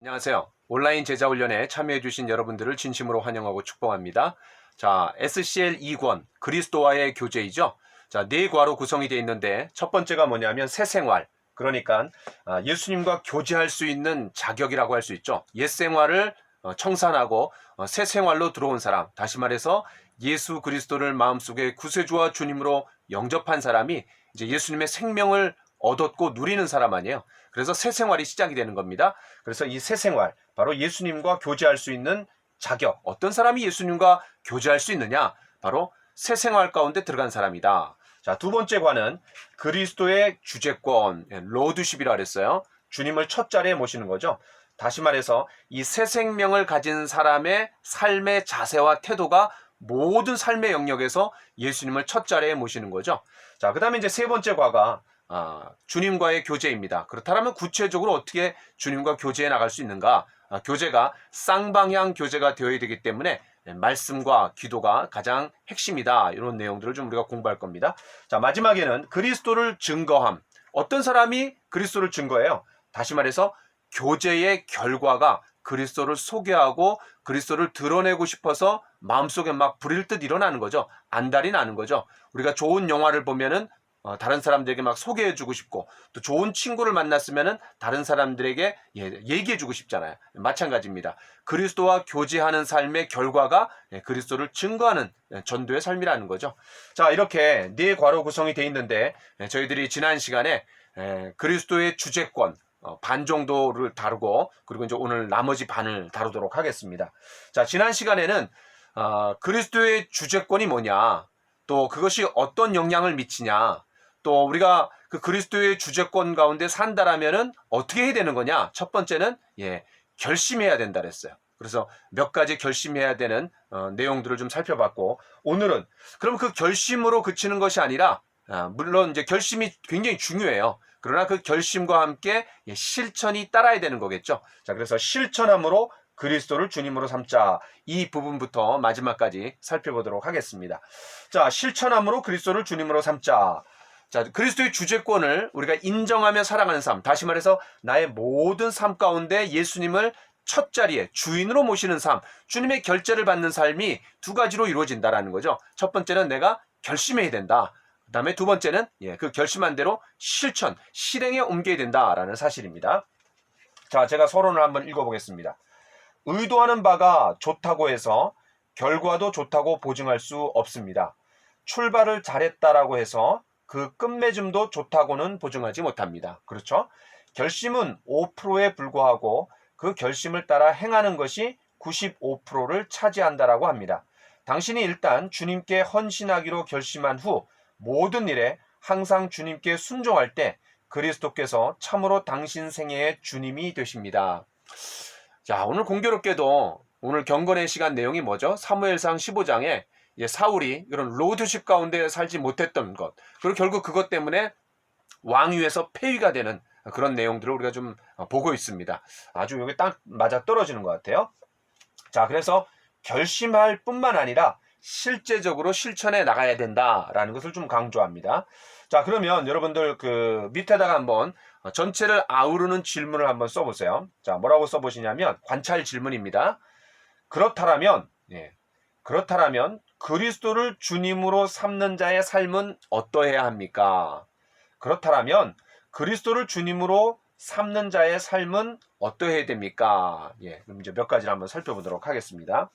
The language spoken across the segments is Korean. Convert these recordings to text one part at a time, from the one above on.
안녕하세요. 온라인 제자훈련에 참여해주신 여러분들을 진심으로 환영하고 축복합니다. 자, SCL 2권 그리스도와의 교제이죠. 자, 네 과로 구성이 되어 있는데 첫 번째가 뭐냐면 새생활. 그러니까 예수님과 교제할 수 있는 자격이라고 할 수 있죠. 옛생활을 청산하고 새생활로 들어온 사람. 다시 말해서 예수 그리스도를 마음속에 구세주와 주님으로 영접한 사람이 이제 예수님의 생명을 얻었고 누리는 사람 아니에요. 그래서 새 생활이 시작이 되는 겁니다. 그래서 이 새 생활, 바로 예수님과 교제할 수 있는 자격. 어떤 사람이 예수님과 교제할 수 있느냐? 바로 새 생활 가운데 들어간 사람이다. 자, 두 번째 과는 그리스도의 주재권, 로드십이라 그랬어요. 주님을 첫 자리에 모시는 거죠. 다시 말해서 이 새 생명을 가진 사람의 삶의 자세와 태도가 모든 삶의 영역에서 예수님을 첫 자리에 모시는 거죠. 자, 그 다음에 이제 세 번째 과가 주님과의 교제입니다. 그렇다면 구체적으로 어떻게 주님과 교제해 나갈 수 있는가? 교제가 쌍방향 교제가 되어야 되기 때문에 말씀과 기도가 가장 핵심이다. 이런 내용들을 좀 우리가 공부할 겁니다. 자, 마지막에는 그리스도를 증거함. 어떤 사람이 그리스도를 증거해요? 다시 말해서 교제의 결과가 그리스도를 소개하고 그리스도를 드러내고 싶어서 마음속에 막 불일 듯 일어나는 거죠. 안달이 나는 거죠. 우리가 좋은 영화를 보면은 다른 사람들에게 막 소개해주고 싶고, 또 좋은 친구를 만났으면은 다른 사람들에게 얘기해주고 싶잖아요. 마찬가지입니다. 그리스도와 교제하는 삶의 결과가 그리스도를 증거하는 전도의 삶이라는 거죠. 자, 이렇게 네 과로 구성이 되어 있는데 저희들이 지난 시간에 그리스도의 주재권 반 정도를 다루고, 그리고 이제 오늘 나머지 반을 다루도록 하겠습니다. 자, 지난 시간에는 그리스도의 주재권이 뭐냐, 또 그것이 어떤 영향을 미치냐, 또 우리가 그 그리스도의 주재권 가운데 산다라면은 어떻게 해야 되는 거냐? 첫 번째는 결심해야 된다 그랬어요. 그래서 몇 가지 결심해야 되는 내용들을 좀 살펴봤고, 오늘은 그럼 그 결심으로 그치는 것이 아니라 물론 이제 결심이 굉장히 중요해요. 그러나 그 결심과 함께 실천이 따라야 되는 거겠죠. 자, 그래서 실천함으로 그리스도를 주님으로 삼자, 이 부분부터 마지막까지 살펴보도록 하겠습니다. 자, 실천함으로 그리스도를 주님으로 삼자. 자, 그리스도의 주재권을 우리가 인정하며 살아가는 삶, 다시 말해서 나의 모든 삶 가운데 예수님을 첫 자리에 주인으로 모시는 삶, 주님의 결제를 받는 삶이 두 가지로 이루어진다라는 거죠. 첫 번째는 내가 결심해야 된다. 그 다음에 두 번째는 그 결심한 대로 실천, 실행에 옮겨야 된다라는 사실입니다. 자, 제가 서론을 한번 읽어보겠습니다. 의도하는 바가 좋다고 해서 결과도 좋다고 보증할 수 없습니다. 출발을 잘했다라고 해서 그 끝맺음도 좋다고는 보증하지 못합니다. 그렇죠? 결심은 5%에 불과하고 그 결심을 따라 행하는 것이 95%를 차지한다라고 합니다. 당신이 일단 주님께 헌신하기로 결심한 후 모든 일에 항상 주님께 순종할 때 그리스도께서 참으로 당신 생애의 주님이 되십니다. 자, 오늘 공교롭게도 오늘 경건의 시간 내용이 뭐죠? 사무엘상 15장에 사울이 이런 로드십 가운데 살지 못했던 것, 그리고 결국 그것 때문에 왕위에서 폐위가 되는 그런 내용들을 우리가 좀 보고 있습니다. 아주 여기 딱 맞아 떨어지는 것 같아요. 자, 그래서 결심할 뿐만 아니라 실제적으로 실천해 나가야 된다라는 것을 좀 강조합니다. 자, 그러면 여러분들 그 밑에다가 한번 전체를 아우르는 질문을 한번 써보세요. 자, 뭐라고 써보시냐면 관찰 질문입니다. 그렇다라면 그리스도를 주님으로 삼는 자의 삶은 어떠해야 합니까? 그렇다라면 그리스도를 주님으로 삼는 자의 삶은 어떠해야 됩니까? 그럼 이제 몇 가지를 한번 살펴보도록 하겠습니다.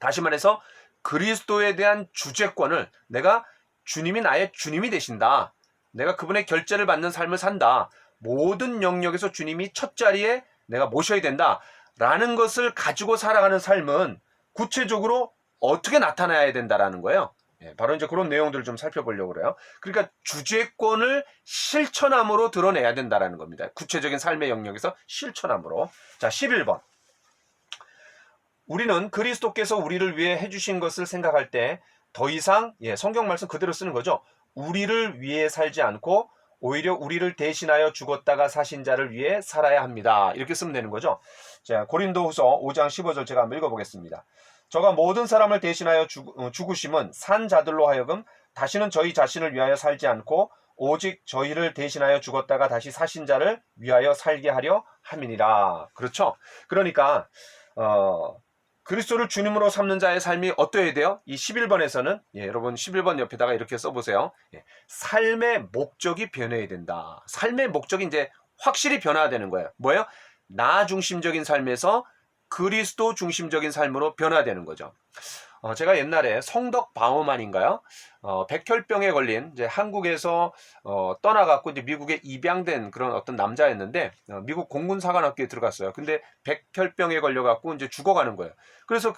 다시 말해서 그리스도에 대한 주재권을, 내가 주님이 나의 주님이 되신다, 내가 그분의 결제를 받는 삶을 산다, 모든 영역에서 주님이 첫 자리에 내가 모셔야 된다 라는 것을 가지고 살아가는 삶은 구체적으로 어떻게 나타나야 된다라는 거예요. 바로 이제 그런 내용들을 좀 살펴보려고 그래요. 그러니까 주재권을 실천함으로 드러내야 된다라는 겁니다. 구체적인 삶의 영역에서 실천함으로. 자, 11번. 우리는 그리스도께서 우리를 위해 해주신 것을 생각할 때 더 이상 성경 말씀 그대로 쓰는 거죠. 우리를 위해 살지 않고 오히려 우리를 대신하여 죽었다가 사신 자를 위해 살아야 합니다. 이렇게 쓰면 되는 거죠. 자, 고린도후서 5장 15절 제가 한번 읽어보겠습니다. 저가 모든 사람을 대신하여 죽으심은 산 자들로 하여금 다시는 저희 자신을 위하여 살지 않고 오직 저희를 대신하여 죽었다가 다시 사신 자를 위하여 살게 하려 함이니라. 그렇죠? 그러니까 그리스도를 주님으로 삼는 자의 삶이 어떠해야 돼요? 이 11번에서는 여러분 11번 옆에다가 이렇게 써보세요. 삶의 목적이 변해야 된다. 삶의 목적이 이제 확실히 변화되는 거예요. 뭐예요? 나 중심적인 삶에서 그리스도 중심적인 삶으로 변화되는 거죠. 제가 옛날에 성덕 바우만인가요? 백혈병에 걸린 이제 한국에서 떠나갖고 이제 미국에 입양된 그런 어떤 남자였는데 미국 공군사관학교에 들어갔어요. 근데 백혈병에 걸려갖고 이제 죽어가는 거예요. 그래서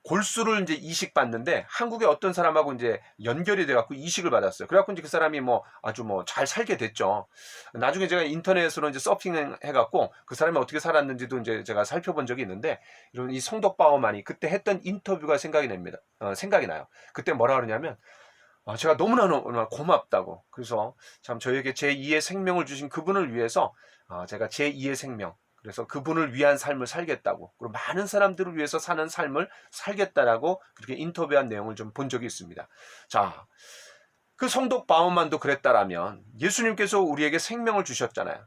골수를 이제 이식받는데 한국의 어떤 사람하고 이제 연결이 돼갖고 이식을 받았어요. 그래갖고 이제 그 사람이 아주 잘 살게 됐죠. 나중에 제가 인터넷으로 이제 서핑해갖고 그 사람이 어떻게 살았는지도 이제 제가 살펴본 적이 있는데 이런 이 성덕바오만이 그때 했던 인터뷰가 생각이 나요. 그때 뭐라 그러냐면 제가 너무나 고맙다고. 그래서 참 저에게 제2의 생명을 주신 그분을 위해서 제가 제2의 생명, 그래서 그분을 위한 삶을 살겠다고, 그리고 많은 사람들을 위해서 사는 삶을 살겠다라고 그렇게 인터뷰한 내용을 좀 본 적이 있습니다. 자, 그 성독 바움만도 그랬다라면 예수님께서 우리에게 생명을 주셨잖아요.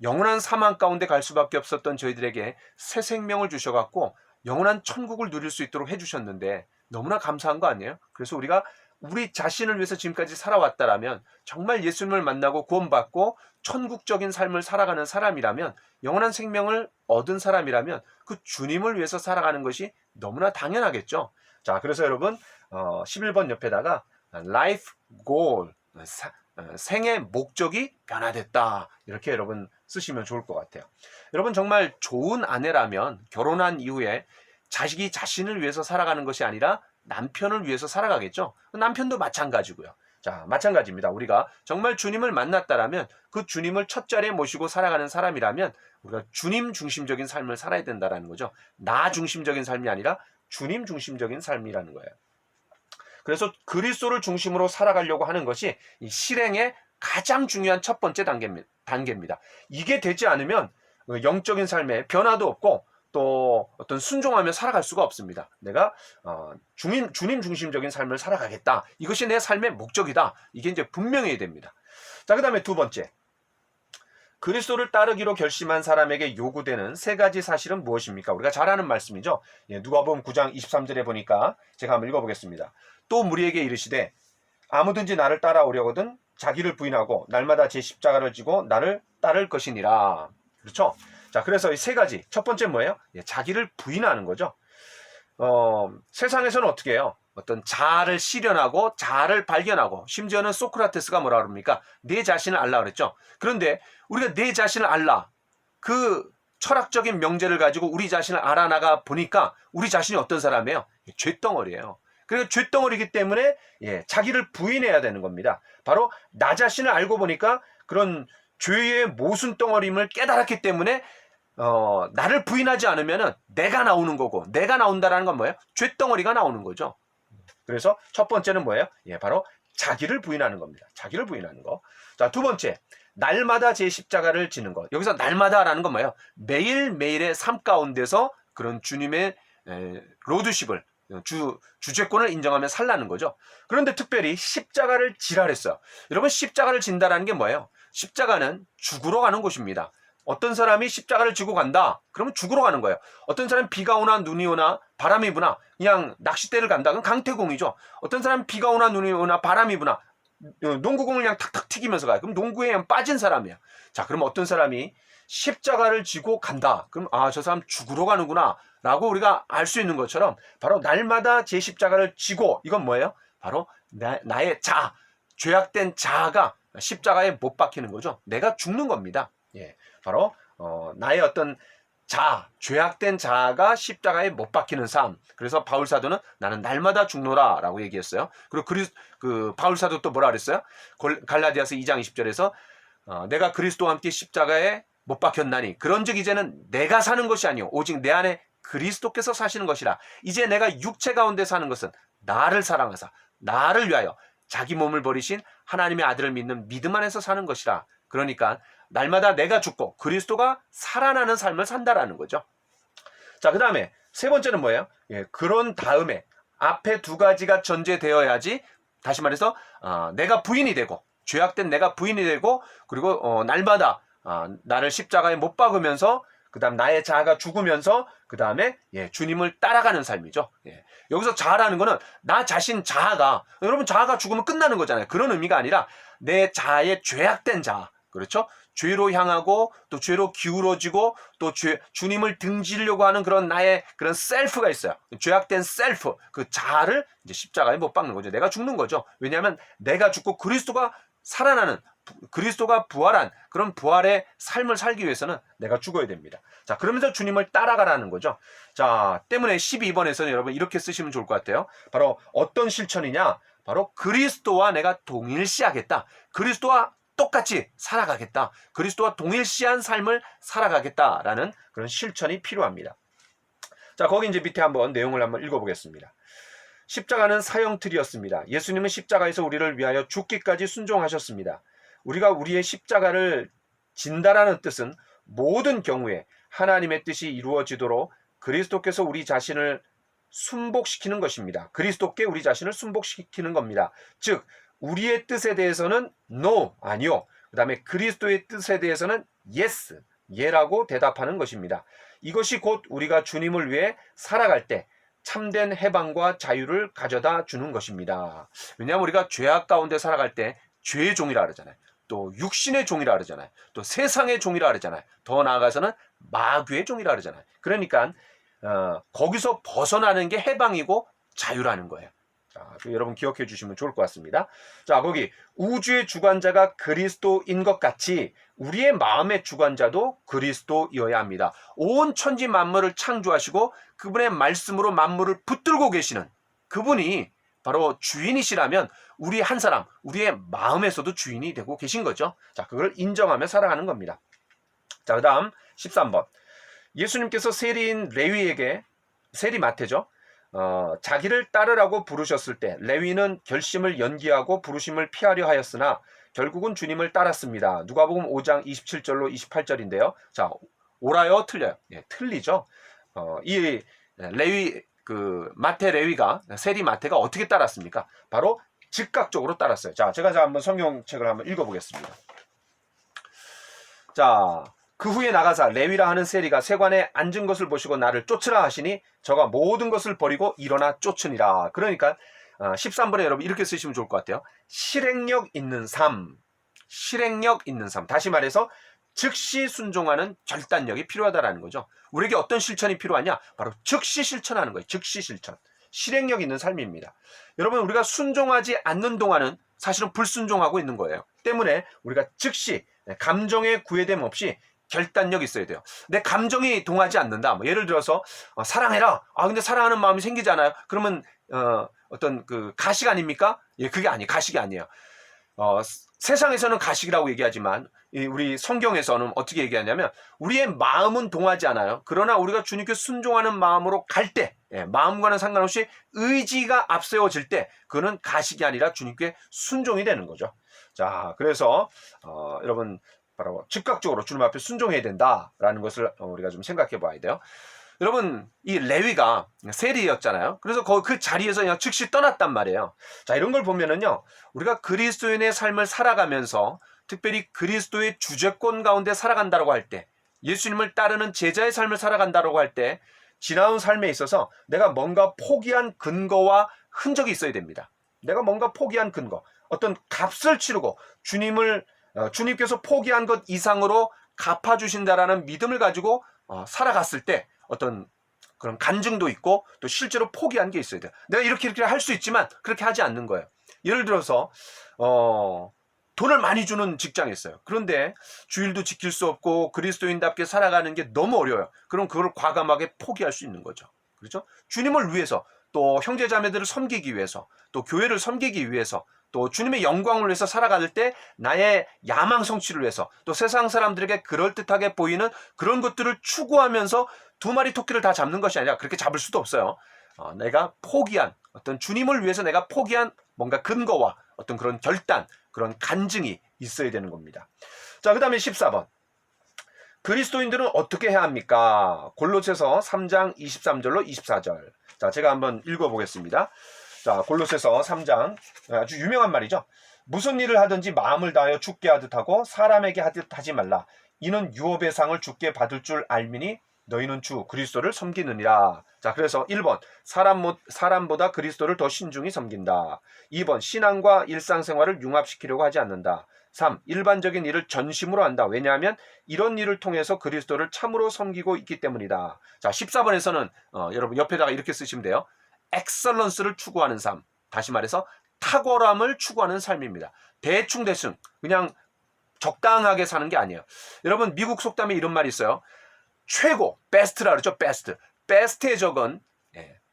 영원한 사망 가운데 갈 수밖에 없었던 저희들에게 새 생명을 주셔갖고 영원한 천국을 누릴 수 있도록 해주셨는데 너무나 감사한 거 아니에요? 그래서 우리가 우리 자신을 위해서 지금까지 살아왔다라면, 정말 예수님을 만나고 구원받고 천국적인 삶을 살아가는 사람이라면, 영원한 생명을 얻은 사람이라면 그 주님을 위해서 살아가는 것이 너무나 당연하겠죠. 자, 그래서 여러분 11번 옆에다가 life goal, 생의 목적이 변화됐다, 이렇게 여러분 쓰시면 좋을 것 같아요. 여러분 정말 좋은 아내라면 결혼한 이후에 자식이 자신을 위해서 살아가는 것이 아니라 남편을 위해서 살아가겠죠. 남편도 마찬가지고요. 자, 마찬가지입니다. 우리가 정말 주님을 만났다라면 그 주님을 첫 자리에 모시고 살아가는 사람이라면 우리가 주님 중심적인 삶을 살아야 된다라는 거죠. 나 중심적인 삶이 아니라 주님 중심적인 삶이라는 거예요. 그래서 그리스도를 중심으로 살아가려고 하는 것이 이 실행의 가장 중요한 첫 번째 단계입니다. 이게 되지 않으면 영적인 삶에 변화도 없고 또 어떤 순종하며 살아갈 수가 없습니다. 내가 주님 중심적인 삶을 살아가겠다, 이것이 내 삶의 목적이다, 이게 이제 분명해야 됩니다. 자, 그 다음에 두 번째, 그리스도를 따르기로 결심한 사람에게 요구되는 세 가지 사실은 무엇입니까? 우리가 잘 아는 말씀이죠. 누가복음 9장 23절에 보니까 제가 한번 읽어보겠습니다. 또 무리에게 이르시되 아무든지 나를 따라오려거든 자기를 부인하고 날마다 제 십자가를 지고 나를 따를 것이니라. 그렇죠? 자, 그래서 이 세 가지, 첫 번째 뭐예요? 자기를 부인하는 거죠. 세상에서는 어떻게 해요? 어떤 자아를 실현하고 자아를 발견하고, 심지어는 소크라테스가 뭐라 그럽니까? 내 자신을 알라 그랬죠. 그런데 우리가 내 자신을 알라, 그 철학적인 명제를 가지고 우리 자신을 알아나가 보니까 우리 자신이 어떤 사람이에요? 쇳덩어리예요. 그리고 쇳덩어리이기 때문에 자기를 부인해야 되는 겁니다. 바로 나 자신을 알고 보니까 그런 죄의 모순덩어림을 깨달았기 때문에 나를 부인하지 않으면은 내가 나오는 거고, 내가 나온다라는 건 뭐예요? 쇳덩어리가 나오는 거죠. 그래서 첫 번째는 뭐예요? 바로 자기를 부인하는 겁니다. 자기를 부인하는 거. 자, 두 번째, 날마다 제 십자가를 지는 것. 여기서 날마다라는 건 뭐예요? 매일매일의 삶 가운데서 그런 주님의 로드십을, 주제권을 인정하며 살라는 거죠. 그런데 특별히 십자가를 지라 그랬어요. 여러분, 십자가를 진다라는 게 뭐예요? 십자가는 죽으러 가는 곳입니다. 어떤 사람이 십자가를 지고 간다, 그러면 죽으러 가는 거예요. 어떤 사람은 비가 오나 눈이 오나 바람이 부나 그냥 낚싯대를 간다, 그건 강태공이죠. 어떤 사람은 비가 오나 눈이 오나 바람이 부나 농구공을 그냥 탁탁 튀기면서 가요. 그럼 농구에 그냥 빠진 사람이에요. 자, 그럼 어떤 사람이 십자가를 지고 간다, 그럼 저 사람 죽으러 가는구나 라고 우리가 알 수 있는 것처럼, 바로 날마다 제 십자가를 지고, 이건 뭐예요? 바로 나의 자아, 죄악된 자아가 십자가에 못 박히는 거죠. 내가 죽는 겁니다. 바로 나의 어떤 자아, 죄악된 자아가 십자가에 못 박히는 삶. 그래서 바울사도는 나는 날마다 죽노라 라고 얘기했어요. 그리고 바울사도 또 뭐라 그랬어요? 갈라디아서 2장 20절에서 내가 그리스도와 함께 십자가에 못 박혔나니 그런즉 이제는 내가 사는 것이 아니오 오직 내 안에 그리스도께서 사시는 것이라. 이제 내가 육체 가운데 사는 것은 나를 사랑하사 나를 위하여 자기 몸을 버리신 하나님의 아들을 믿는 믿음 안에서 사는 것이라. 그러니까 날마다 내가 죽고 그리스도가 살아나는 삶을 산다라는 거죠. 자, 그 다음에 세 번째는 뭐예요? 그런 다음에 앞에 두 가지가 전제되어야지 다시 말해서 내가 부인이 되고, 죄악된 내가 부인이 되고, 그리고 날마다 나를 십자가에 못 박으면서, 그 다음 나의 자아가 죽으면서, 그 다음에 주님을 따라가는 삶이죠. 여기서 자아라는 거는 나 자신 자아가, 여러분 자아가 죽으면 끝나는 거잖아요. 그런 의미가 아니라 내 자아의 죄악된 자아, 그렇죠? 죄로 향하고 또 죄로 기울어지고 또 주님을 등지려고 하는 그런 나의 그런 셀프가 있어요. 죄악된 셀프, 그 자아를 이제 십자가에 못 박는 거죠. 내가 죽는 거죠. 왜냐하면 내가 죽고 그리스도가 살아나는, 그리스도가 부활한 그런 부활의 삶을 살기 위해서는 내가 죽어야 됩니다. 자, 그러면서 주님을 따라가라는 거죠. 자, 때문에 12번에서는 여러분 이렇게 쓰시면 좋을 것 같아요. 바로 어떤 실천이냐? 바로 그리스도와 내가 동일시하겠다. 그리스도와 똑같이 살아가겠다. 그리스도와 동일시한 삶을 살아가겠다라는 그런 실천이 필요합니다. 자, 거기 이제 밑에 한번 내용을 한번 읽어보겠습니다. 십자가는 사형틀이었습니다. 예수님은 십자가에서 우리를 위하여 죽기까지 순종하셨습니다. 우리가 우리의 십자가를 진다라는 뜻은 모든 경우에 하나님의 뜻이 이루어지도록 그리스도께서 우리 자신을 순복시키는 것입니다. 그리스도께 우리 자신을 순복시키는 겁니다. 즉 우리의 뜻에 대해서는 no, 아니요. 그 다음에 그리스도의 뜻에 대해서는 yes, 예라고 대답하는 것입니다. 이것이 곧 우리가 주님을 위해 살아갈 때 참된 해방과 자유를 가져다 주는 것입니다. 왜냐하면 우리가 죄악 가운데 살아갈 때 죄의 종이라 그러잖아요. 또 육신의 종이라 그러잖아요. 또 세상의 종이라 그러잖아요. 더 나아가서는 마귀의 종이라 그러잖아요. 그러니까 거기서 벗어나는 게 해방이고 자유라는 거예요. 자, 여러분 기억해 주시면 좋을 것 같습니다. 자, 거기 우주의 주관자가 그리스도인 것 같이 우리의 마음의 주관자도 그리스도여야 합니다. 온 천지 만물을 창조하시고 그분의 말씀으로 만물을 붙들고 계시는 그분이 바로 주인이시라면 우리 한 사람, 우리의 마음에서도 주인이 되고 계신 거죠. 자, 그걸 인정하며 살아가는 겁니다. 자, 그 다음 13번. 예수님께서 세리인 레위에게, 세리마태죠. 자기를 따르라고 부르셨을 때 레위는 결심을 연기하고 부르심을 피하려 하였으나 결국은 주님을 따랐습니다. 누가복음 5장 27절로 28절인데요. 자, 옳아요, 틀려요? 예, 틀리죠. 이 레위, 마태 레위가, 세리 마태가 어떻게 따랐습니까? 바로 즉각적으로 따랐어요. 자, 제가 한번 성경책을 한번 읽어보겠습니다. 자, 그 후에 나가사 레위라 하는 세리가 세관에 앉은 것을 보시고 나를 쫓으라 하시니 저가 모든 것을 버리고 일어나 쫓으니라. 그러니까 13번에 여러분 이렇게 쓰시면 좋을 것 같아요. 실행력 있는 삶, 실행력 있는 삶. 다시 말해서 즉시 순종하는 결단력이 필요하다라는 거죠. 우리에게 어떤 실천이 필요하냐? 바로 즉시 실천하는 거예요. 즉시 실천. 실행력 있는 삶입니다. 여러분, 우리가 순종하지 않는 동안은 사실은 불순종하고 있는 거예요. 때문에 우리가 즉시 감정의 구애됨 없이 결단력이 있어야 돼요. 내 감정이 동하지 않는다. 뭐 예를 들어서 사랑해라. 근데 사랑하는 마음이 생기잖아요. 그러면 어떤 가식 아닙니까? 예, 그게 가식이 아니에요. 세상에서는 가식이라고 얘기하지만 우리 성경에서는 어떻게 얘기하냐면 우리의 마음은 동하지 않아요. 그러나 우리가 주님께 순종하는 마음으로 갈 때, 마음과는 상관없이 의지가 앞세워질 때 그거는 가식이 아니라 주님께 순종이 되는 거죠. 자, 그래서 여러분 바로 즉각적으로 주님 앞에 순종해야 된다라는 것을 우리가 좀 생각해 봐야 돼요. 여러분, 이 레위가 세리였잖아요. 그래서 그 자리에서 그냥 즉시 떠났단 말이에요. 자, 이런 걸 보면은요, 우리가 그리스도인의 삶을 살아가면서 특별히 그리스도의 주제권 가운데 살아간다고 할 때, 예수님을 따르는 제자의 삶을 살아간다고 할 때 지나온 삶에 있어서 내가 뭔가 포기한 근거와 흔적이 있어야 됩니다. 내가 뭔가 포기한 근거, 어떤 값을 치르고 주님께서 포기한 것 이상으로 갚아주신다라는 믿음을 가지고 살아갔을 때 어떤 그런 간증도 있고 또 실제로 포기한 게 있어야 돼요. 내가 이렇게 할 수 있지만 그렇게 하지 않는 거예요. 예를 들어서 돈을 많이 주는 직장이 있어요. 그런데 주일도 지킬 수 없고 그리스도인답게 살아가는 게 너무 어려워요. 그럼 그걸 과감하게 포기할 수 있는 거죠. 그렇죠? 주님을 위해서, 또 형제자매들을 섬기기 위해서, 또 교회를 섬기기 위해서, 또 주님의 영광을 위해서 살아갈 때 나의 야망 성취를 위해서, 또 세상 사람들에게 그럴듯하게 보이는 그런 것들을 추구하면서 두 마리 토끼를 다 잡는 것이 아니라, 그렇게 잡을 수도 없어요. 내가 포기한, 어떤 주님을 위해서 내가 포기한 뭔가 근거와 어떤 그런 결단, 그런 간증이 있어야 되는 겁니다. 자, 그 다음에 14번. 그리스도인들은 어떻게 해야 합니까? 골로새서 3장 23절로 24절. 자, 제가 한번 읽어보겠습니다. 자, 골로새서 3장 아주 유명한 말이죠. 무슨 일을 하든지 마음을 다하여 주께 하듯 하고 사람에게 하듯 하지 말라. 이는 유업의 상을 주께 받을 줄 알미니 너희는 주 그리스도를 섬기느니라. 자, 그래서 1번 사람보다 그리스도를 더 신중히 섬긴다. 2번 신앙과 일상생활을 융합시키려고 하지 않는다. 3. 일반적인 일을 전심으로 한다. 왜냐하면 이런 일을 통해서 그리스도를 참으로 섬기고 있기 때문이다. 자, 14번에서는 여러분 옆에다가 이렇게 쓰시면 돼요. 엑설런스를 추구하는 삶. 다시 말해서 탁월함을 추구하는 삶입니다. 대충 그냥 적당하게 사는 게 아니에요. 여러분 미국 속담에 이런 말이 있어요. 최고, 베스트라 그러죠. 베스트의 적은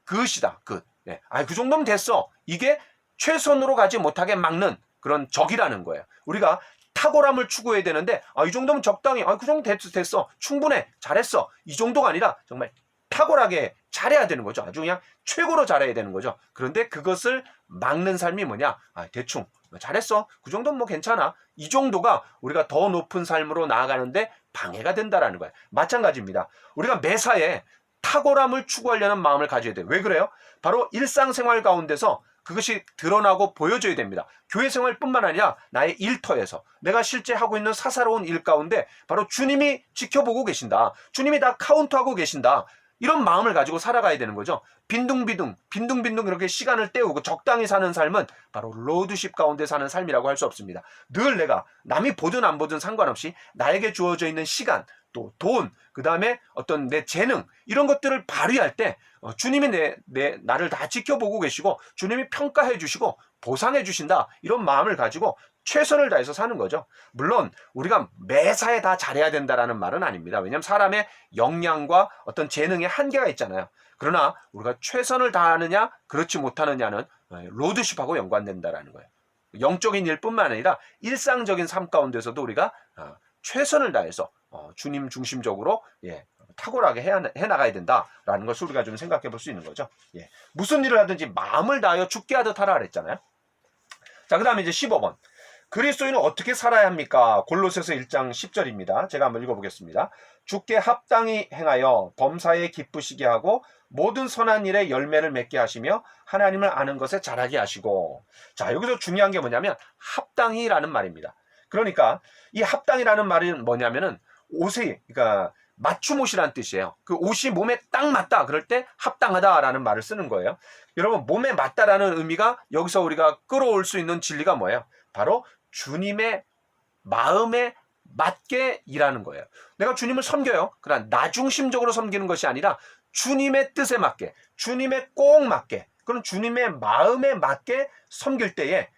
그것이다. 그 정도면 됐어. 이게 최선으로 가지 못하게 막는 그런 적이라는 거예요. 우리가 탁월함을 추구해야 되는데 이 정도면 적당히 그 정도 됐어. 충분해. 잘했어. 이 정도가 아니라 정말 탁월하게 잘해야 되는 거죠. 아주 그냥 최고로 잘해야 되는 거죠. 그런데 그것을 막는 삶이 뭐냐? 대충 잘했어. 그 정도는 뭐 괜찮아. 이 정도가 우리가 더 높은 삶으로 나아가는데 방해가 된다라는 거예요. 마찬가지입니다. 우리가 매사에 탁월함을 추구하려는 마음을 가져야 돼요. 왜 그래요? 바로 일상생활 가운데서 그것이 드러나고 보여져야 됩니다. 교회 생활뿐만 아니라 나의 일터에서 내가 실제 하고 있는 사사로운 일 가운데 바로 주님이 지켜보고 계신다. 주님이 다 카운트하고 계신다. 이런 마음을 가지고 살아가야 되는 거죠. 빈둥빈둥 이렇게 시간을 때우고 적당히 사는 삶은 바로 로드십 가운데 사는 삶이라고 할 수 없습니다. 늘 내가 남이 보든 안 보든 상관없이 나에게 주어져 있는 시간, 또 돈, 그 다음에 어떤 내 재능 이런 것들을 발휘할 때 주님이 나를 다 지켜보고 계시고 주님이 평가해 주시고 보상해 주신다. 이런 마음을 가지고 최선을 다해서 사는 거죠. 물론 우리가 매사에 다 잘해야 된다라는 말은 아닙니다. 왜냐하면 사람의 역량과 어떤 재능의 한계가 있잖아요. 그러나 우리가 최선을 다하느냐 그렇지 못하느냐는 로드십하고 연관된다라는 거예요. 영적인 일뿐만 아니라 일상적인 삶 가운데서도 우리가 최선을 다해서 주님 중심적으로 탁월하게 해나가야 된다라는 것을 우리가 좀 생각해 볼 수 있는 거죠. 무슨 일을 하든지 마음을 다하여 죽게 하듯 하라 그랬잖아요. 자, 그 다음에 이제 15번. 그리스도인은 어떻게 살아야 합니까? 골로새서 1장 10절입니다. 제가 한번 읽어보겠습니다. 주께 합당히 행하여 범사에 기쁘시게 하고 모든 선한 일에 열매를 맺게 하시며 하나님을 아는 것에 잘하게 하시고. 자, 여기서 중요한 게 뭐냐면 합당히라는 말입니다. 그러니까 이 합당이라는 말은 뭐냐면은 그러니까 맞춤 옷이라는 뜻이에요. 그 옷이 몸에 딱 맞다 그럴 때 합당하다라는 말을 쓰는 거예요. 여러분 몸에 맞다라는 의미가 여기서 우리가 끌어올 수 있는 진리가 뭐예요? 바로 주님의 마음에 맞게 일하는 거예요. 내가 주님을 섬겨요. 그러나 나 중심적으로 섬기는 것이 아니라 주님의 뜻에 맞게, 주님의 꼭 맞게, 그런 주님의 마음에 맞게 섬길 때에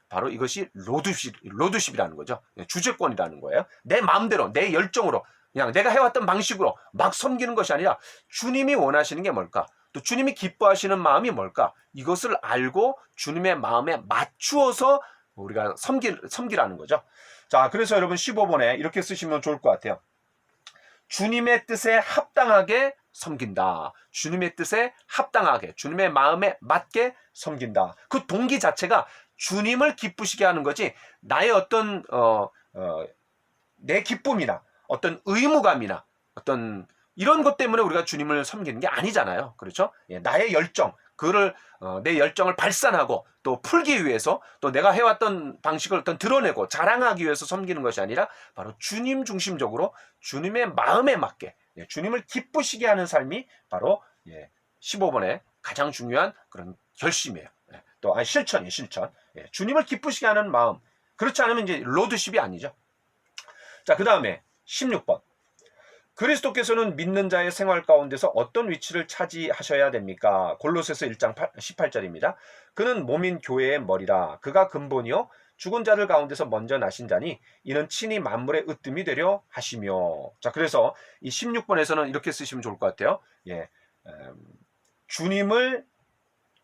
바로 이것이 로드십이라는 거죠. 주재권이라는 거예요. 내 마음대로, 내 열정으로, 그냥 내가 해왔던 방식으로 막 섬기는 것이 아니라 주님이 원하시는 게 뭘까? 또 주님이 기뻐하시는 마음이 뭘까? 이것을 알고 주님의 마음에 맞추어서 우리가 섬기라는 거죠. 자, 그래서 여러분 15번에 이렇게 쓰시면 좋을 것 같아요. 주님의 뜻에 합당하게 섬긴다. 주님의 뜻에 합당하게, 주님의 마음에 맞게 섬긴다. 그 동기 자체가 주님을 기쁘시게 하는 거지 나의 어떤 내 기쁨이나 어떤 의무감이나 어떤 이런 것 때문에 우리가 주님을 섬기는 게 아니잖아요. 그렇죠? 나의 열정, 내 열정을 발산하고 또 풀기 위해서 또 내가 해왔던 방식을 어떤 드러내고 자랑하기 위해서 섬기는 것이 아니라 바로 주님 중심적으로 주님의 마음에 맞게 주님을 기쁘시게 하는 삶이 바로 15번의 가장 중요한 그런 결심이에요. 또 실천이에요. 실천. 주님을 기쁘시게 하는 마음. 그렇지 않으면 이제 로드십이 아니죠. 자, 그 다음에 16번. 그리스도께서는 믿는 자의 생활 가운데서 어떤 위치를 차지하셔야 됩니까? 골로새서 1장 18절입니다. 그는 몸인 교회의 머리라. 그가 근본이요 죽은 자들 가운데서 먼저 나신 자니 이는 친히 만물의 으뜸이 되려 하시며. 자, 그래서 이 16번에서는 이렇게 쓰시면 좋을 것 같아요. 주님을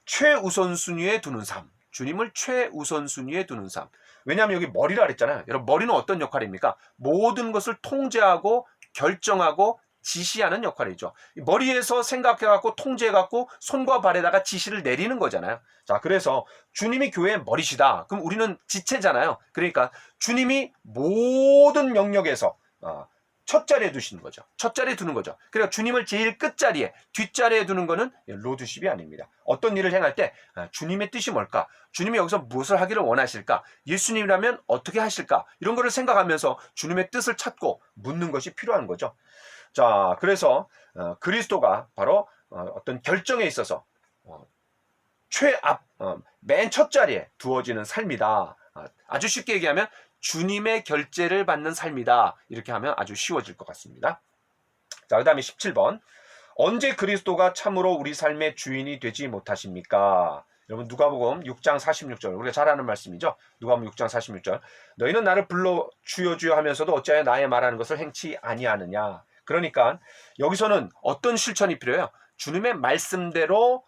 최우선순위에 두는 삶. 주님을 최우선순위에 두는 삶. 왜냐하면 여기 머리라 그랬잖아요. 여러분 머리는 어떤 역할입니까? 모든 것을 통제하고 결정하고 지시하는 역할이죠. 머리에서 생각해갖고 통제해갖고 손과 발에다가 지시를 내리는 거잖아요. 자, 그래서 주님이 교회의 머리시다. 그럼 우리는 지체잖아요. 그러니까 주님이 모든 영역에서 첫 자리에 두시는 거죠. 첫 자리에 두는 거죠. 그러니까 주님을 제일 끝자리에, 뒷자리에 두는 거는 로드십이 아닙니다. 어떤 일을 행할 때 주님의 뜻이 뭘까? 주님이 여기서 무엇을 하기를 원하실까? 예수님이라면 어떻게 하실까? 이런 거를 생각하면서 주님의 뜻을 찾고 묻는 것이 필요한 거죠. 자, 그래서 그리스도가 바로 어떤 결정에 있어서 맨 첫 자리에 두어지는 삶이다. 아주 쉽게 얘기하면 주님의 결제를 받는 삶이다. 이렇게 하면 아주 쉬워질 것 같습니다. 자, 그 다음에 17번. 언제 그리스도가 참으로 우리 삶의 주인이 되지 못하십니까? 여러분 누가복음 6장 46절 우리가 잘 아는 말씀이죠. 누가복음 6장 46절 너희는 나를 불러 주여 주여 하면서도 어찌하여 나의 말하는 것을 행치 아니하느냐. 그러니까 여기서는 어떤 실천이 필요해요? 주님의 말씀대로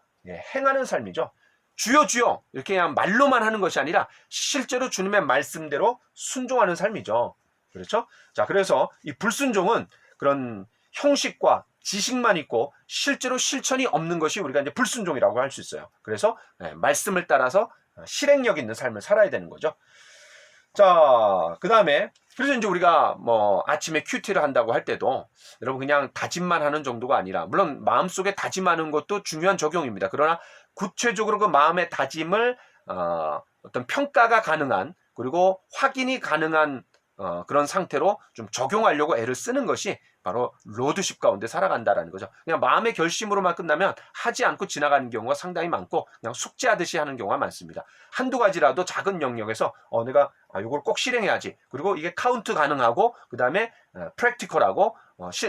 행하는 삶이죠. 주여 주여 이렇게 그냥 말로만 하는 것이 아니라 실제로 주님의 말씀대로 순종하는 삶이죠. 그렇죠? 자, 그래서 이 불순종은 그런 형식과 지식만 있고 실제로 실천이 없는 것이 우리가 이제 불순종이라고 할 수 있어요. 그래서 말씀을 따라서 실행력 있는 삶을 살아야 되는 거죠. 자, 그 다음에 그래서 이제 우리가 뭐 아침에 큐티를 한다고 할 때도 여러분 그냥 다짐만 하는 정도가 아니라 물론 마음속에 다짐하는 것도 중요한 적용입니다. 그러나 구체적으로 그 마음의 다짐을 어떤 평가가 가능한 그리고 확인이 가능한 그런 상태로 좀 적용하려고 애를 쓰는 것이 바로 로드십 가운데 살아간다라는 거죠. 그냥 마음의 결심으로만 끝나면 하지 않고 지나가는 경우가 상당히 많고 그냥 숙제하듯이 하는 경우가 많습니다. 한두 가지라도 작은 영역에서 내가 이걸 꼭 실행해야지. 그리고 이게 카운트 가능하고 그 다음에 프랙티컬하고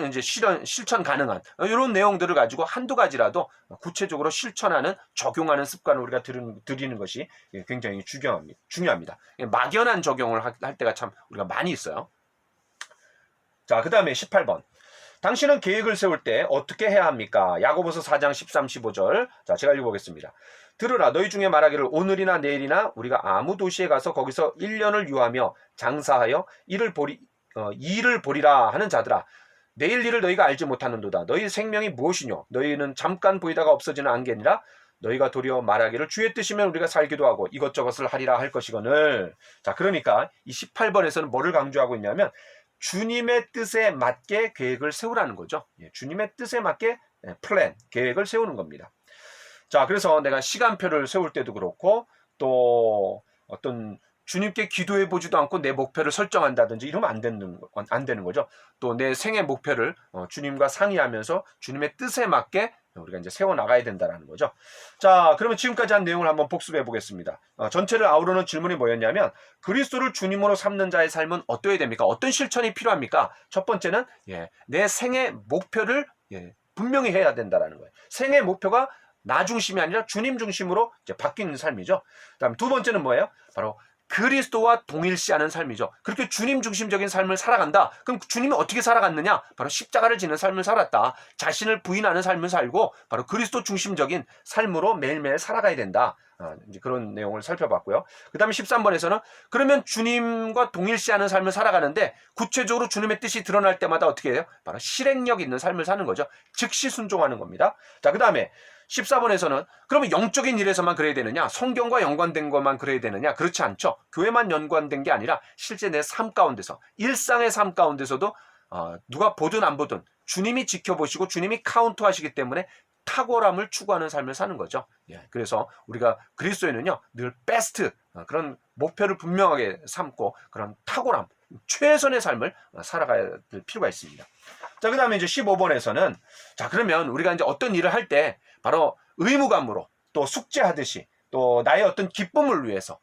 이제 실천 가능한 이런 내용들을 가지고 한두 가지라도 구체적으로 실천하는 적용하는 습관을 우리가 들이는 것이 굉장히 중요합니다. 막연한 적용을 할 때가 참 우리가 많이 있어요. 자, 그 다음에 18번. 당신은 계획을 세울 때 어떻게 해야 합니까? 야고보서 4장 13, 15절. 자, 제가 읽어보겠습니다. 들으라 너희 중에 말하기를 오늘이나 내일이나 우리가 아무 도시에 가서 거기서 1년을 유하며 장사하여 일을 보리라 하는 자들아. 내일 일을 너희가 알지 못하는도다. 너희 생명이 무엇이뇨? 너희는 잠깐 보이다가 없어지는 안개니라. 너희가 도리어 말하기를 주의 뜻이면 우리가 살기도 하고 이것저것을 하리라 할 것이거늘. 자, 그러니까 이 18번에서는 뭐를 강조하고 있냐면 주님의 뜻에 맞게 계획을 세우라는 거죠. 주님의 뜻에 맞게 플랜, 계획을 세우는 겁니다. 자, 그래서 내가 시간표를 세울 때도 그렇고 또 어떤 주님께 기도해 보지도 않고 내 목표를 설정한다든지 이러면 안 되는 거죠. 또 내 생애 목표를 주님과 상의하면서 주님의 뜻에 맞게 우리가 이제 세워 나가야 된다는 거죠. 자, 그러면 지금까지 한 내용을 한번 복습해 보겠습니다. 전체를 아우르는 질문이 뭐였냐면 그리스도를 주님으로 삼는 자의 삶은 어떠해야 됩니까? 어떤 실천이 필요합니까? 첫 번째는 내 생애 목표를 분명히 해야 된다는 거예요. 생애 목표가 나 중심이 아니라 주님 중심으로 이제 바뀌는 삶이죠. 그다음 두 번째는 뭐예요? 바로 그리스도와 동일시하는 삶이죠. 그렇게 주님 중심적인 삶을 살아간다. 그럼 주님이 어떻게 살아갔느냐? 바로 십자가를 지는 삶을 살았다. 자신을 부인하는 삶을 살고 바로 그리스도 중심적인 삶으로 매일매일 살아가야 된다. 이제 그런 내용을 살펴봤고요. 그 다음에 13번에서는 그러면 주님과 동일시하는 삶을 살아가는데 구체적으로 주님의 뜻이 드러날 때마다 어떻게 해요? 바로 실행력 있는 삶을 사는 거죠. 즉시 순종하는 겁니다. 자, 그 다음에 14번에서는 그러면 영적인 일에서만 그래야 되느냐? 성경과 연관된 것만 그래야 되느냐? 그렇지 않죠. 교회만 연관된 게 아니라 실제 내 삶 가운데서 일상의 삶 가운데서도 누가 보든 안 보든 주님이 지켜보시고 주님이 카운트하시기 때문에 탁월함을 추구하는 삶을 사는 거죠. 그래서 우리가 그리스도에는요 늘 베스트 그런 목표를 분명하게 삼고 그런 탁월함, 최선의 삶을 살아가야 될 필요가 있습니다. 자, 그 다음에 이제 15번에서는 자, 그러면 우리가 이제 어떤 일을 할 때 바로 의무감으로 또 숙제하듯이 또 나의 어떤 기쁨을 위해서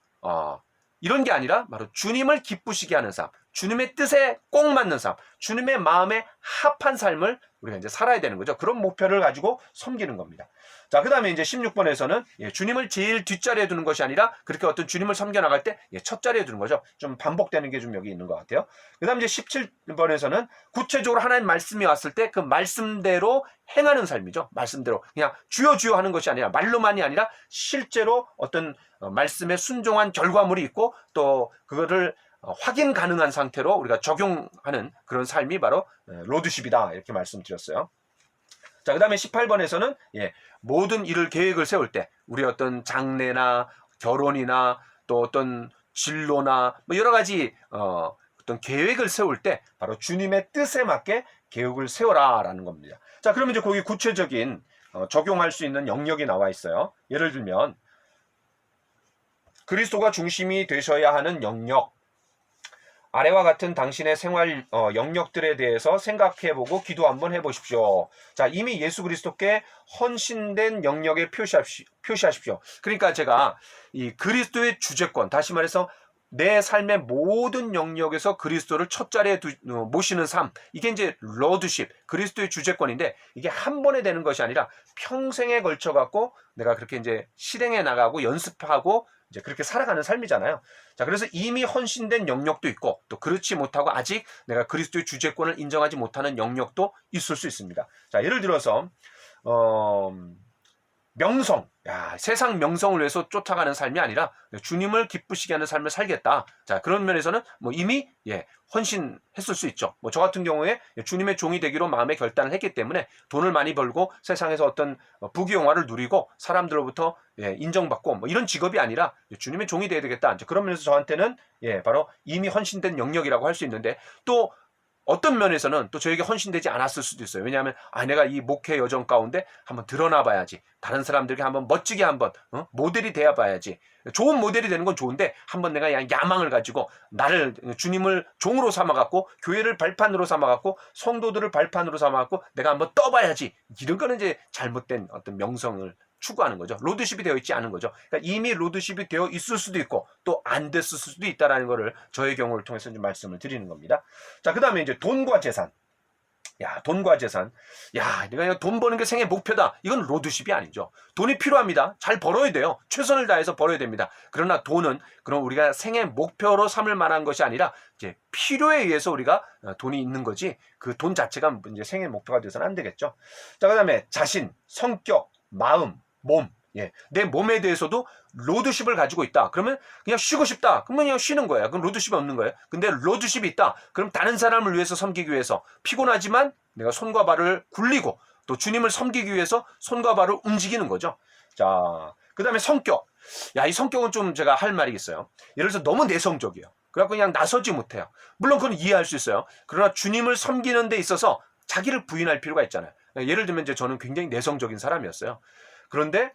이런 게 아니라 바로 주님을 기쁘시게 하는 삶, 주님의 뜻에 꼭 맞는 삶, 주님의 마음에 합한 삶을 우리가 이제 살아야 되는 거죠. 그런 목표를 가지고 섬기는 겁니다. 자, 그 다음에 이제 16번에서는 주님을 제일 뒷자리에 두는 것이 아니라 그렇게 어떤 주님을 섬겨나갈 때 첫 자리에 두는 거죠. 좀 반복되는 게 좀 여기 있는 것 같아요. 그 다음에 이제 17번에서는 구체적으로 하나님 말씀이 왔을 때 그 말씀대로 행하는 삶이죠. 말씀대로 그냥 주여 주여 하는 것이 아니라 말로만이 아니라 실제로 어떤 말씀에 순종한 결과물이 있고 또 그거를 확인 가능한 상태로 우리가 적용하는 그런 삶이 바로 로드십이다 이렇게 말씀드렸어요. 자, 그 다음에 18번에서는 모든 일을 계획을 세울 때 우리 어떤 장래나 결혼이나 또 어떤 진로나 뭐 여러 가지 어떤 계획을 세울 때 바로 주님의 뜻에 맞게 계획을 세워라라는 겁니다. 자, 그러면 이제 거기 구체적인 적용할 수 있는 영역이 나와 있어요. 예를 들면 그리스도가 중심이 되셔야 하는 영역, 아래와 같은 당신의 생활 영역들에 대해서 생각해보고 기도 한번 해보십시오. 자, 이미 예수 그리스도께 헌신된 영역에 표시하십시오. 그러니까 제가 이 그리스도의 주재권, 다시 말해서 내 삶의 모든 영역에서 그리스도를 첫 자리에 모시는 삶, 이게 이제 러드십, 그리스도의 주재권인데, 이게 한 번에 되는 것이 아니라 평생에 걸쳐 갖고 내가 그렇게 이제 실행해 나가고 연습하고 이제 그렇게 살아가는 삶이잖아요. 자, 그래서 이미 헌신된 영역도 있고, 또 그렇지 못하고 아직 내가 그리스도의 주재권을 인정하지 못하는 영역도 있을 수 있습니다. 자, 예를 들어서 명성, 세상 명성을 위해서 쫓아가는 삶이 아니라 주님을 기쁘시게 하는 삶을 살겠다. 자, 그런 면에서는 뭐 이미 헌신했을 수 있죠. 뭐 저 같은 경우에 주님의 종이 되기로 마음의 결단을 했기 때문에 돈을 많이 벌고 세상에서 어떤 부귀영화를 누리고 사람들로부터 인정받고 뭐 이런 직업이 아니라 주님의 종이 되어야 되겠다. 그런 면에서 저한테는 바로 이미 헌신된 영역이라고 할 수 있는데, 또 어떤 면에서는 또 저에게 헌신되지 않았을 수도 있어요. 왜냐하면 내가 이 목회 여정 가운데 한번 드러나 봐야지, 다른 사람들에게 한번 멋지게 한번 모델이 되어 봐야지. 좋은 모델이 되는 건 좋은데 한번 내가 야망을 가지고 나를 주님을 종으로 삼아갖고 교회를 발판으로 삼아갖고 성도들을 발판으로 삼아갖고 내가 한번 떠봐야지, 이런 거는 이제 잘못된 어떤 명성을 추구하는 거죠. 로드십이 되어 있지 않은 거죠. 그러니까 이미 로드십이 되어 있을 수도 있고 또 안 됐을 수도 있다라는 거를 저의 경우를 통해서 좀 말씀을 드리는 겁니다. 자, 그 다음에 이제 돈과 재산. 돈과 재산. 내가 돈 버는 게 생애 목표다. 이건 로드십이 아니죠. 돈이 필요합니다. 잘 벌어야 돼요. 최선을 다해서 벌어야 됩니다. 그러나 돈은 그럼 우리가 생애 목표로 삼을 만한 것이 아니라 이제 필요에 의해서 우리가 돈이 있는 거지, 그 돈 자체가 이제 생애 목표가 돼서는 안 되겠죠. 자, 그 다음에 자신, 성격, 마음, 몸. 내 몸에 대해서도 로드십을 가지고 있다. 그러면 그냥 쉬고 싶다. 그러면 그냥 쉬는 거예요. 그럼 로드십이 없는 거예요. 근데 로드십이 있다. 그럼 다른 사람을 위해서 섬기기 위해서 피곤하지만 내가 손과 발을 굴리고 또 주님을 섬기기 위해서 손과 발을 움직이는 거죠. 자, 그 다음에 성격. 이 성격은 좀 제가 할 말이 있어요. 예를 들어서 너무 내성적이에요. 그래갖고 그냥 나서지 못해요. 물론 그건 이해할 수 있어요. 그러나 주님을 섬기는 데 있어서 자기를 부인할 필요가 있잖아요. 예를 들면 이제 저는 굉장히 내성적인 사람이었어요. 그런데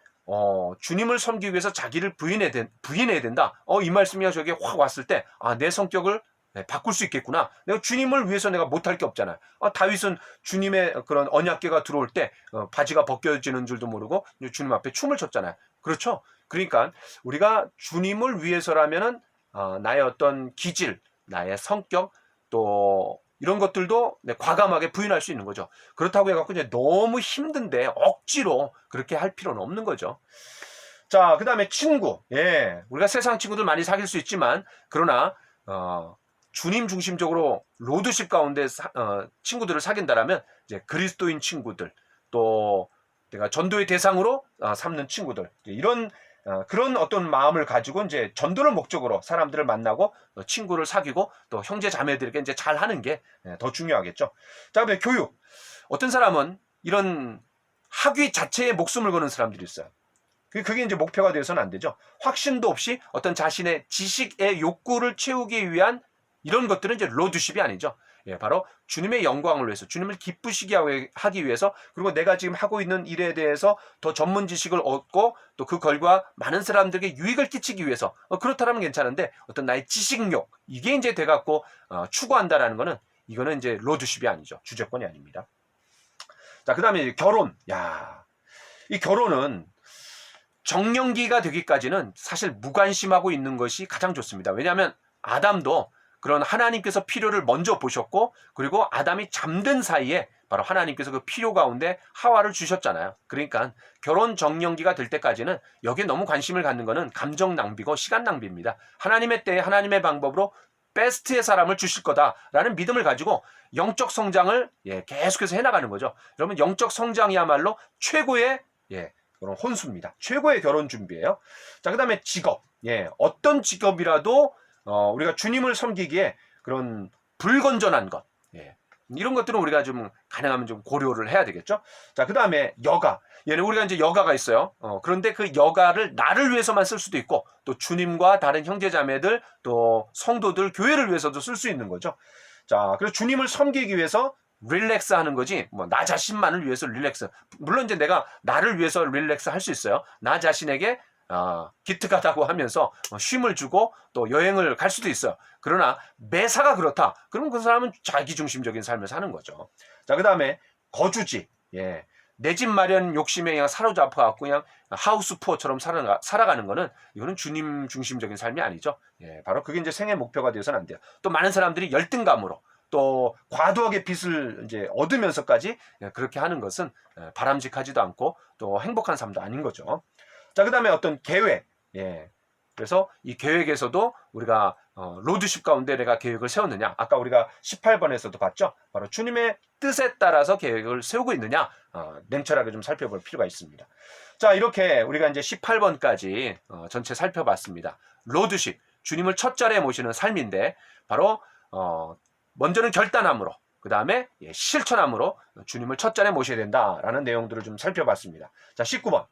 주님을 섬기기 위해서 자기를 부인해야 된다. 이 말씀이 저에게 확 왔을 때, 내 성격을 바꿀 수 있겠구나. 내가 주님을 위해서 내가 못할 게 없잖아요. 다윗은 주님의 그런 언약궤가 들어올 때 바지가 벗겨지는 줄도 모르고 주님 앞에 춤을 췄잖아요. 그렇죠? 그러니까 우리가 주님을 위해서라면은 나의 어떤 기질, 나의 성격, 또 이런 것들도 과감하게 부인할 수 있는 거죠. 그렇다고 해갖고 이제 너무 힘든데 억지로 그렇게 할 필요는 없는 거죠. 자, 그 다음에 친구. 우리가 세상 친구들 많이 사귈 수 있지만, 그러나 주님 중심적으로 로드십 가운데 친구들을 사귄다라면 이제 그리스도인 친구들, 또 내가 전도의 대상으로 삼는 친구들, 이런 그런 어떤 마음을 가지고 이제 전도를 목적으로 사람들을 만나고 친구를 사귀고 또 형제 자매들에게 이제 잘하는 게 더 중요하겠죠. 자, 그다음에 교육. 어떤 사람은 이런 학위 자체에 목숨을 거는 사람들이 있어요. 그게 이제 목표가 되어서는 안 되죠. 확신도 없이 어떤 자신의 지식의 욕구를 채우기 위한 이런 것들은 이제 로드십이 아니죠. 바로 주님의 영광을 위해서, 주님을 기쁘시게 하기 위해서, 그리고 내가 지금 하고 있는 일에 대해서 더 전문 지식을 얻고 또 그 결과 많은 사람들에게 유익을 끼치기 위해서, 그렇다면 괜찮은데 어떤 나의 지식욕, 이게 이제 돼갖고 추구한다라는 거는, 이거는 이제 로드십이 아니죠. 주재권이 아닙니다. 자, 그 다음에 결혼. 이 결혼은 정년기가 되기까지는 사실 무관심하고 있는 것이 가장 좋습니다. 왜냐하면 아담도 그런 하나님께서 필요를 먼저 보셨고, 그리고 아담이 잠든 사이에 바로 하나님께서 그 필요 가운데 하와를 주셨잖아요. 그러니까 결혼 정년기가 될 때까지는 여기에 너무 관심을 갖는 것은 감정 낭비고 시간 낭비입니다. 하나님의 때에 하나님의 방법으로 베스트의 사람을 주실 거다라는 믿음을 가지고 영적 성장을 계속해서 해나가는 거죠. 여러분, 영적 성장이야말로 최고의 그런 혼수입니다. 최고의 결혼 준비예요. 자, 그 다음에 직업. 어떤 직업이라도 우리가 주님을 섬기기에 그런 불건전한 것, 이런 것들은 우리가 좀 가능하면 좀 고려를 해야 되겠죠. 자, 그 다음에 여가. 얘는 우리가 이제 여가가 있어요. 그런데 그 여가를 나를 위해서만 쓸 수도 있고 또 주님과 다른 형제자매들 또 성도들 교회를 위해서도 쓸 수 있는 거죠. 자, 그래서 주님을 섬기기 위해서 릴렉스 하는 거지 뭐 나 자신만을 위해서 릴렉스. 물론 이제 내가 나를 위해서 릴렉스 할 수 있어요. 나 자신에게 기특하다고 하면서 쉼을 주고 또 여행을 갈 수도 있어요. 그러나 매사가 그렇다. 그럼 그 사람은 자기중심적인 삶을 사는 거죠. 자, 그 다음에 거주지. 예. 내 집 마련 욕심에 그냥 사로잡혀갖고 그냥 하우스 푸어처럼 살아가는 거는 이거는 주님 중심적인 삶이 아니죠. 예, 바로 그게 이제 생애 목표가 되어서는 안 돼요. 또 많은 사람들이 열등감으로 또 과도하게 빚을 이제 얻으면서까지 그렇게 하는 것은 바람직하지도 않고 또 행복한 삶도 아닌 거죠. 자, 그 다음에 어떤 계획. 예. 그래서 이 계획에서도 우리가 로드십 가운데 내가 계획을 세웠느냐. 아까 우리가 18번에서도 봤죠. 바로 주님의 뜻에 따라서 계획을 세우고 있느냐. 냉철하게 좀 살펴볼 필요가 있습니다. 자, 이렇게 우리가 이제 18번까지 전체 살펴봤습니다. 로드십, 주님을 첫 자리에 모시는 삶인데 바로 먼저는 결단함으로 그 다음에 실천함으로 주님을 첫 자리에 모셔야 된다라는 내용들을 좀 살펴봤습니다. 자, 19번.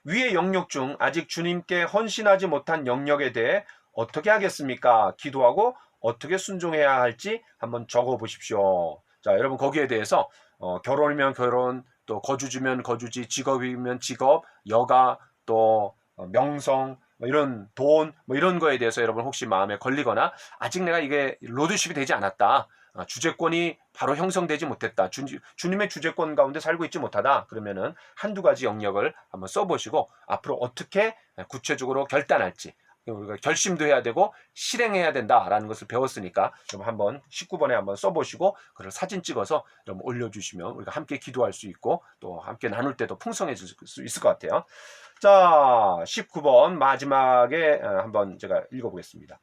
위의 영역 중 아직 주님께 헌신하지 못한 영역에 대해 어떻게 하겠습니까? 기도하고 어떻게 순종해야 할지 한번 적어 보십시오. 자, 여러분 거기에 대해서 결혼이면 결혼, 또 거주지면 거주지, 직업이면 직업, 여가, 또 명성, 뭐 이런 돈, 뭐 이런 거에 대해서 여러분 혹시 마음에 걸리거나 아직 내가 이게 로드십이 되지 않았다. 주제권이 바로 형성되지 못했다. 주님의 주제권 가운데 살고 있지 못하다. 그러면은 한두 가지 영역을 한번 써보시고 앞으로 어떻게 구체적으로 결단할지 우리가 결심도 해야 되고 실행해야 된다라는 것을 배웠으니까 여러분 한번 19번에 한번 써보시고 그걸 사진 찍어서 여러분 올려주시면 우리가 함께 기도할 수 있고 또 함께 나눌 때도 풍성해질 수 있을 것 같아요. 자, 19번 마지막에 한번 제가 읽어보겠습니다.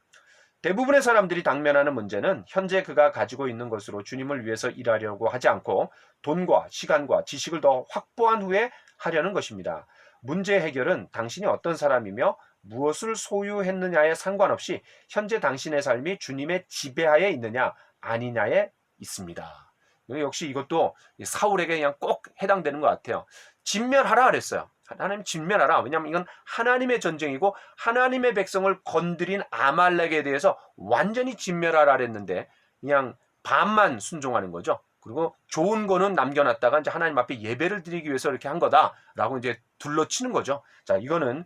대부분의 사람들이 당면하는 문제는 현재 그가 가지고 있는 것으로 주님을 위해서 일하려고 하지 않고 돈과 시간과 지식을 더 확보한 후에 하려는 것입니다. 문제 해결은 당신이 어떤 사람이며 무엇을 소유했느냐에 상관없이 현재 당신의 삶이 주님의 지배하에 있느냐 아니냐에 있습니다. 역시 이것도 사울에게 그냥 꼭 해당되는 것 같아요. 진멸하라 그랬어요. 하나님 진멸하라. 왜냐하면 이건 하나님의 전쟁이고 하나님의 백성을 건드린 아말렉에 대해서 완전히 진멸하라 그랬는데 그냥 반만 순종하는 거죠. 그리고 좋은 거는 남겨놨다가 이제 하나님 앞에 예배를 드리기 위해서 이렇게 한 거다라고 이제 둘러치는 거죠. 자, 이거는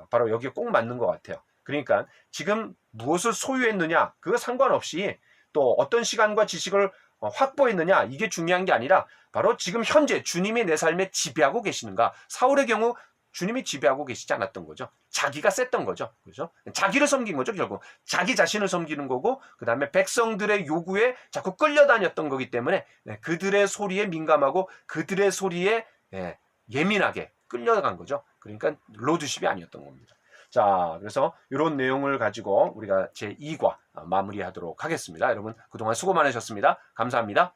바로 여기에 꼭 맞는 것 같아요. 그러니까 지금 무엇을 소유했느냐 그거 상관없이 또 어떤 시간과 지식을 확보했느냐 이게 중요한 게 아니라 바로 지금 현재 주님이 내 삶에 지배하고 계시는가. 사울의 경우 주님이 지배하고 계시지 않았던 거죠. 자기가 셌던 거죠. 그죠? 자기를 섬긴 거죠. 결국 자기 자신을 섬기는 거고 그 다음에 백성들의 요구에 자꾸 끌려다녔던 거기 때문에 그들의 소리에 민감하고 그들의 소리에 예민하게 끌려간 거죠. 그러니까 로드십이 아니었던 겁니다. 자, 그래서 이런 내용을 가지고 우리가 제2과 마무리하도록 하겠습니다. 여러분 그동안 수고 많으셨습니다. 감사합니다.